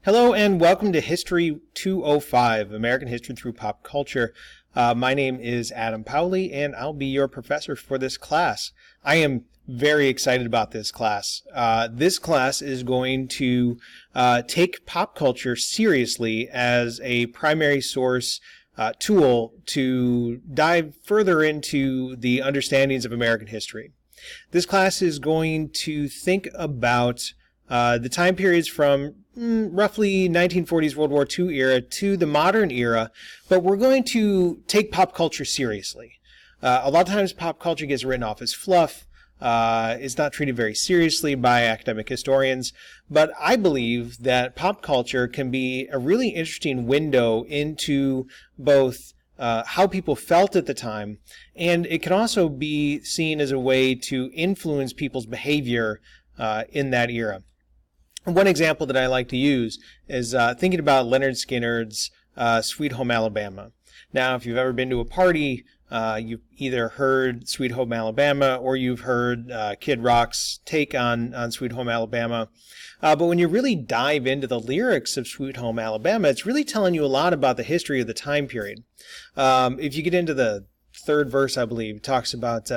Hello and welcome to History 205, American History Through Pop Culture. My name is Adam Powley and I'll be your professor for this class. I am very excited about this class. This class is going to take pop culture seriously as a primary source tool to dive further into the understandings of American history. This class is going to think about the time periods from roughly 1940s World War II era to the modern era, but we're going to take pop culture seriously. A lot of times pop culture gets written off as fluff, is not treated very seriously by academic historians, but I believe that pop culture can be a really interesting window into both how people felt at the time, and it can also be seen as a way to influence people's behavior in that era. One example that I like to use is thinking about Leonard Skinner's Sweet Home Alabama. Now, if you've ever been to a party, you've either heard Sweet Home Alabama or you've heard Kid Rock's take on Sweet Home Alabama. But when you really dive into the lyrics of Sweet Home Alabama, it's really telling you a lot about the history of the time period. If you get into the third verse, I believe, it talks about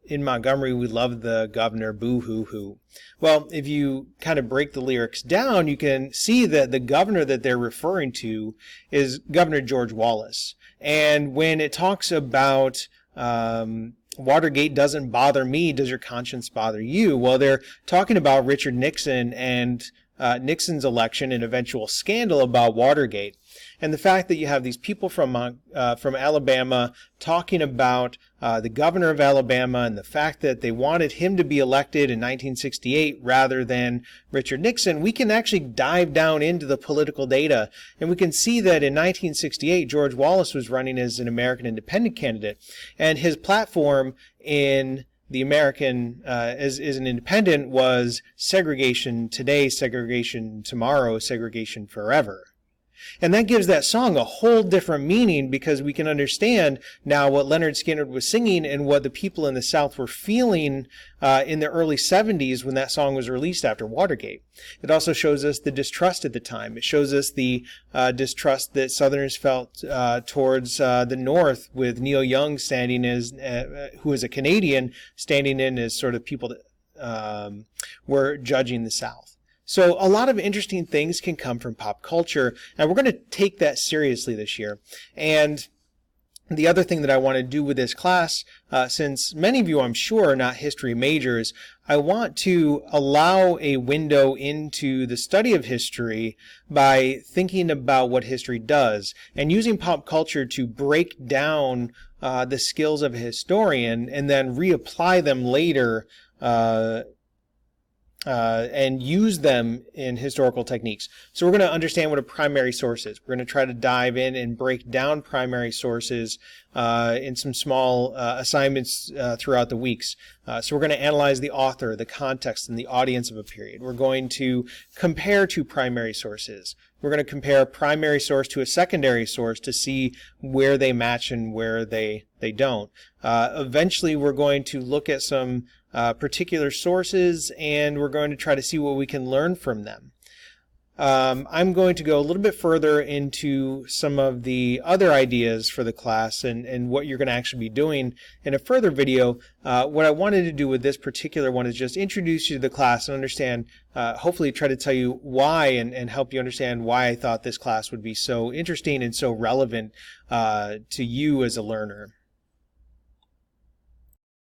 in Montgomery, we love the governor, boo-hoo-hoo. Well, if you kind of break the lyrics down, you can see that the governor that they're referring to is Governor George Wallace. And when it talks about Watergate doesn't bother me, does your conscience bother you? Well, they're talking about Richard Nixon and Nixon's election and eventual scandal about Watergate. And the fact that you have these people from Alabama talking about the governor of Alabama and the fact that they wanted him to be elected in 1968 rather than Richard Nixon, we can actually dive down into the political data. And we can see that in 1968, George Wallace was running as an American independent candidate. And his platform in the American, as an independent, was segregation today, segregation tomorrow, segregation forever. And that gives that song a whole different meaning because we can understand now what Leonard Skinner was singing and what the people in the South were feeling in the early 70s when that song was released after Watergate. It also shows us the distrust at the time. It shows us the distrust that Southerners felt towards the North, with Neil Young standing as, who is a Canadian, standing in as sort of people that were judging the South. So a lot of interesting things can come from pop culture, and we're going to take that seriously this year. And the other thing that I want to do with this class, since many of you, I'm sure, are not history majors, I want to allow a window into the study of history by thinking about what history does and using pop culture to break down the skills of a historian and then reapply them later and use them in historical techniques. So we're going to understand what a primary source is. We're going to try to dive in and break down primary sources in some small assignments throughout the weeks. So we're going to analyze the author, the context, and the audience of a period. We're going to compare two primary sources. We're going to compare a primary source to a secondary source to see where they match and where they don't. Eventually, we're going to look at some particular sources, and we're going to try to see what we can learn from them. I'm going to go a little bit further into some of the other ideas for the class and what you're going to actually be doing in a further video. What I wanted to do with this particular one is just introduce you to the class and understand, hopefully try to tell you why and help you understand why I thought this class would be so interesting and so relevant to you as a learner.